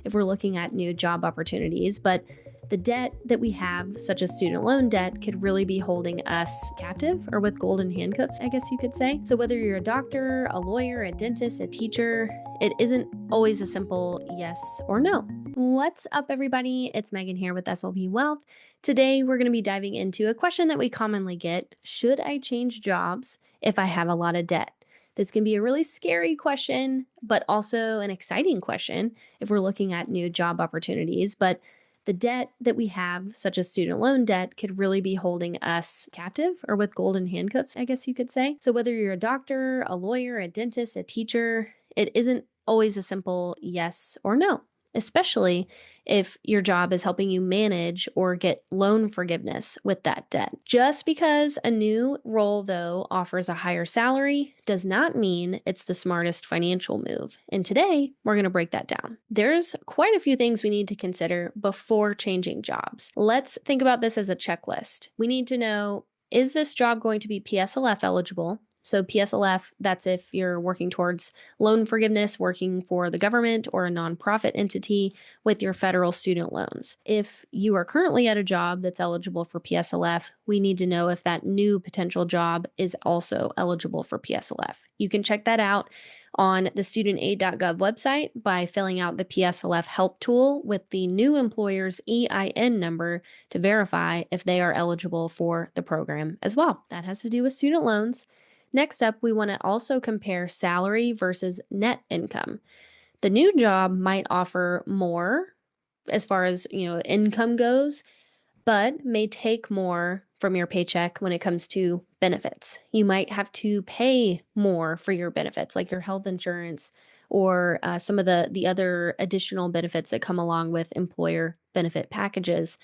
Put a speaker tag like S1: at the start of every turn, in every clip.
S1: if we're looking at new job opportunities, but the debt that we have, such as student loan debt, could really be holding us captive or with golden handcuffs, I guess you could say. So whether you're a doctor, a lawyer, a dentist, a teacher, it isn't always a simple yes or no. What's up, everybody? It's Megan here with SLP Wealth. Today, we're going to be diving into a question that we commonly get. Should I change jobs if I have a lot of debt? This can be a really scary question, but also an exciting question if we're looking at new job opportunities. But the debt that we have, such as student loan debt, could really be holding us captive or with golden handcuffs, I guess you could say. So whether you're a doctor, a lawyer, a dentist, a teacher, it isn't always a simple yes or no, especially if your job is helping you manage or get loan forgiveness with that debt. Just because a new role, though, offers a higher salary does not mean it's the smartest financial move. And today, we're going to break that down. There's quite a few things we need to consider before changing jobs. Let's think about this as a checklist. We need to know, is this job going to be PSLF eligible? So PSLF, that's if you're working towards loan forgiveness, working for the government or a nonprofit entity with your federal student loans. If you are currently at a job that's eligible for PSLF, we need to know if that new potential job is also eligible for PSLF. You can check that out on the studentaid.gov website by filling out the PSLF help tool with the new employer's EIN number to verify if they are eligible for the program as well. That has to do with student loans. Next up, we want to also compare salary versus net income. The new job might offer more as far as, income goes, but may take more from your paycheck when it comes to benefits. You might have to pay more for your benefits, like your health insurance or some of the other additional benefits that come along with employer benefit packages.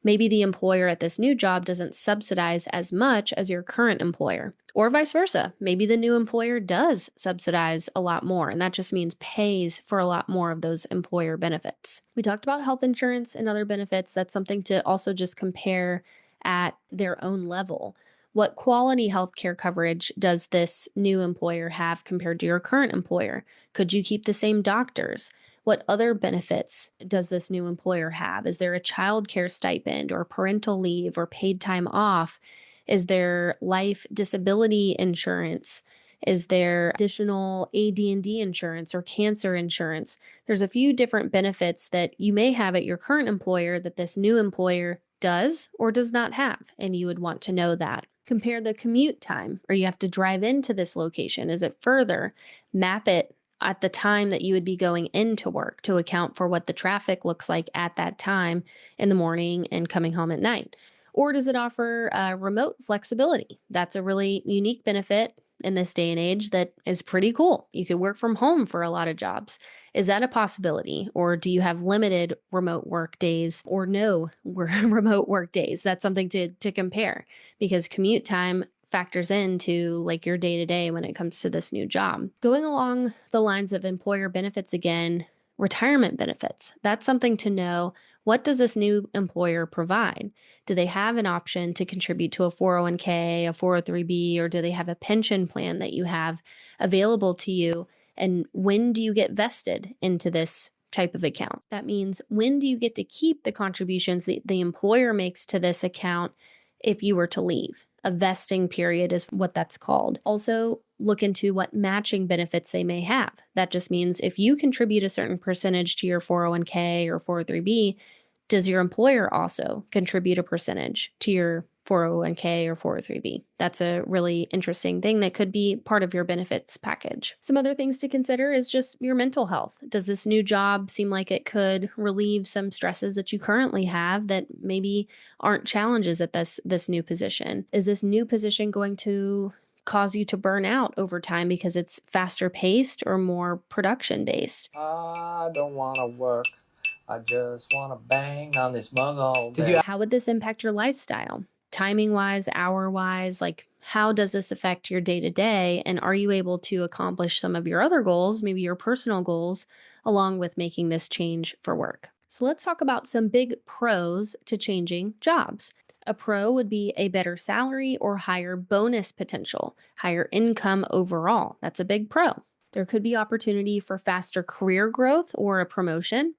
S1: Maybe the employer at this new job doesn't subsidize as much as your current employer, or vice versa. Maybe the new employer does subsidize a lot more, and that just means pays for a lot more of those employer benefits. We talked about health insurance and other benefits. That's something to also just compare at their own level. What quality healthcare coverage does this new employer have compared to your current employer? Could you keep the same doctors? What other benefits does this new employer have? Is there a child care stipend or parental leave or paid time off? Is there life disability insurance? Is there additional AD&D insurance or cancer insurance? There's a few different benefits that you may have at your current employer that this new employer does or does not have, and you would want to know that. Compare the commute time, or you have to drive into this location. Is it further? Map it at the time that you would be going into work to account for what the traffic looks like at that time in the morning and coming home at night. Or does it offer remote flexibility? That's a really unique benefit in this day and age that is pretty cool. You could work from home for a lot of jobs. Is that a possibility? Or do you have limited remote work days or no remote work days? That's something to compare, because commute time factors into like your day-to-day when it comes to this new job. Going along the lines of employer benefits again, retirement benefits. That's something to know. What does this new employer provide? Do they have an option to contribute to a 401k, a 403b, or do they have a pension plan that you have available to you? And when do you get vested into this type of account? That means, when do you get to keep the contributions that the employer makes to this account if you were to leave? A vesting period is what that's called. Also, look into what matching benefits they may have. That just means if you contribute a certain percentage to your 401k or 403b, does your employer also contribute a percentage to your 401k or 403b? That's a really interesting thing that could be part of your benefits package. Some other things to consider is just your mental health. Does this new job seem like it could relieve some stresses that you currently have that maybe aren't challenges at this new position? Is this new position going to cause you to burn out over time because it's faster paced or more production based?
S2: I don't want to work. I just want to bang on this mug all day.
S1: How would this impact your lifestyle? Timing wise, hour wise, like how does this affect your day to day? And are you able to accomplish some of your other goals, maybe your personal goals, along with making this change for work? So let's talk about some big pros to changing jobs. A pro would be a better salary or higher bonus potential, higher income overall. That's a big pro. There could be opportunity for faster career growth or a promotion.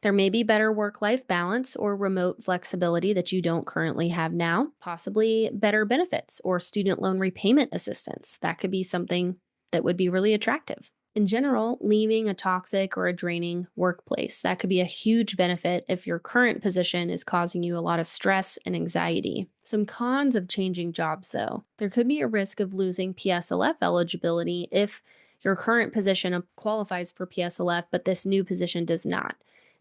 S1: There may be better work-life balance or remote flexibility that you don't currently have now, possibly better benefits or student loan repayment assistance. That could be something that would be really attractive. In general, leaving a toxic or a draining workplace, that could be a huge benefit if your current position is causing you a lot of stress and anxiety. Some cons of changing jobs, though. There could be a risk of losing PSLF eligibility if your current position qualifies for PSLF, but this new position does not.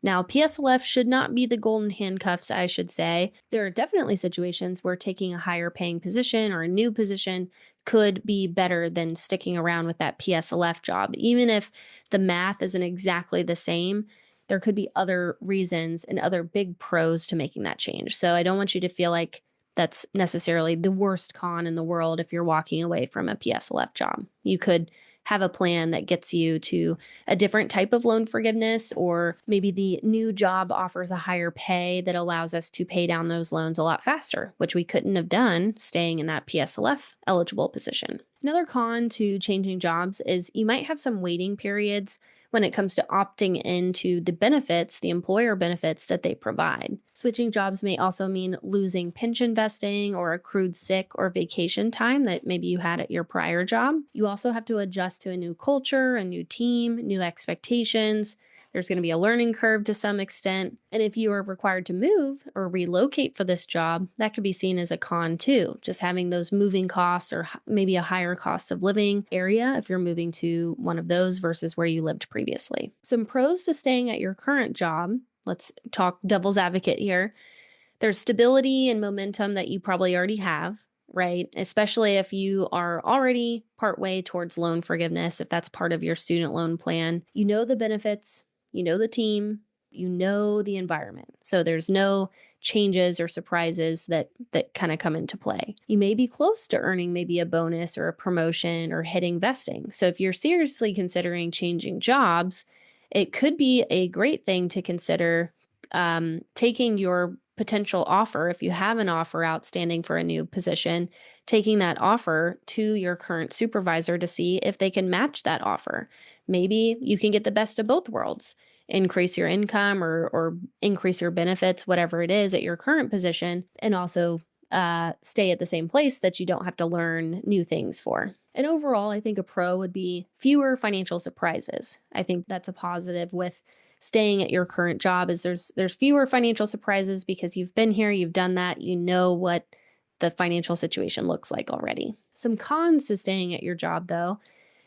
S1: Now, PSLF should not be the golden handcuffs, I should say. There are definitely situations where taking a higher paying position or a new position could be better than sticking around with that PSLF job. Even if the math isn't exactly the same, there could be other reasons and other big pros to making that change. So I don't want you to feel like that's necessarily the worst con in the world if you're walking away from a PSLF job. You could have a plan that gets you to a different type of loan forgiveness, or maybe the new job offers a higher pay that allows us to pay down those loans a lot faster, which we couldn't have done staying in that PSLF eligible position. Another con to changing jobs is you might have some waiting periods when it comes to opting into the benefits, the employer benefits that they provide. Switching jobs may also mean losing pension vesting or accrued sick or vacation time that maybe you had at your prior job. You also have to adjust to a new culture, a new team, new expectations. There's going to be a learning curve to some extent. And if you are required to move or relocate for this job, that could be seen as a con too. Just having those moving costs or maybe a higher cost of living area if you're moving to one of those versus where you lived previously. Some pros to staying at your current job. Let's talk devil's advocate here. There's stability and momentum that you probably already have, right? Especially if you are already partway towards loan forgiveness, if that's part of your student loan plan. You know the benefits, you know the team, you know the environment. So there's no changes or surprises that kind of come into play. You may be close to earning maybe a bonus or a promotion or hitting vesting. So if you're seriously considering changing jobs, it could be a great thing to consider taking your potential offer, if you have an offer outstanding for a new position, taking that offer to your current supervisor to see if they can match that offer. Maybe you can get the best of both worlds, increase your income or increase your benefits, whatever it is at your current position, and also stay at the same place that you don't have to learn new things for. And overall, I think a pro would be fewer financial surprises. I think that's a positive with staying at your current job is there's fewer financial surprises because you've been here, you've done that, you know what the financial situation looks like already. Some cons to staying at your job though,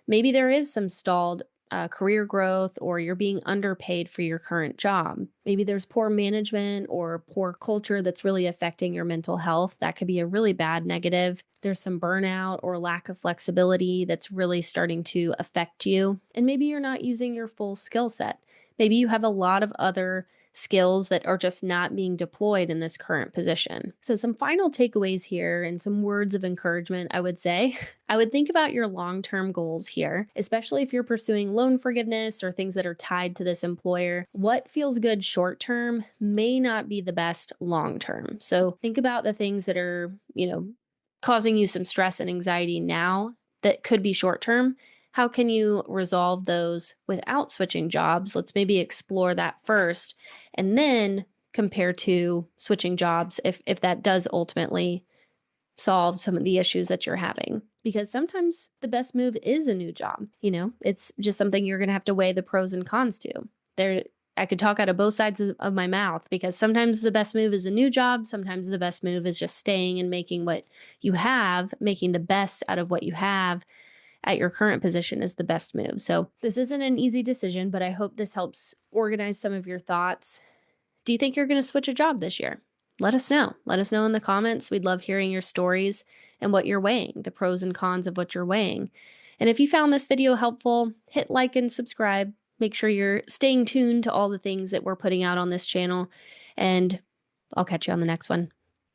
S1: maybe there is some stalled career growth or you're being underpaid for your current job. Maybe there's poor management or poor culture that's really affecting your mental health. That could be a really bad negative. There's some burnout or lack of flexibility that's really starting to affect you. And maybe you're not using your full skill set. Maybe you have a lot of other skills that are just not being deployed in this current position. So some final takeaways here and some words of encouragement, I would say. I would think about your long-term goals here, especially if you're pursuing loan forgiveness or things that are tied to this employer. What feels good short-term may not be the best long-term. So think about the things that are, causing you some stress and anxiety now that could be short-term. How can you resolve those without switching jobs? Let's maybe explore that first and then compare to switching jobs if that does ultimately solve some of the issues that you're having. Because sometimes the best move is a new job. It's just something you're going to have to weigh the pros and cons to. I could talk out of both sides of my mouth because sometimes the best move is a new job. Sometimes the best move is just staying and making the best out of what you have at your current position is the best move. So this isn't an easy decision, but I hope this helps organize some of your thoughts. Do you think you're going to switch a job this year? Let us know. Let us know in the comments. We'd love hearing your stories and what you're weighing, the pros and cons of what you're weighing. And if you found this video helpful, hit like and subscribe. Make sure you're staying tuned to all the things that we're putting out on this channel. And I'll catch you on the next one.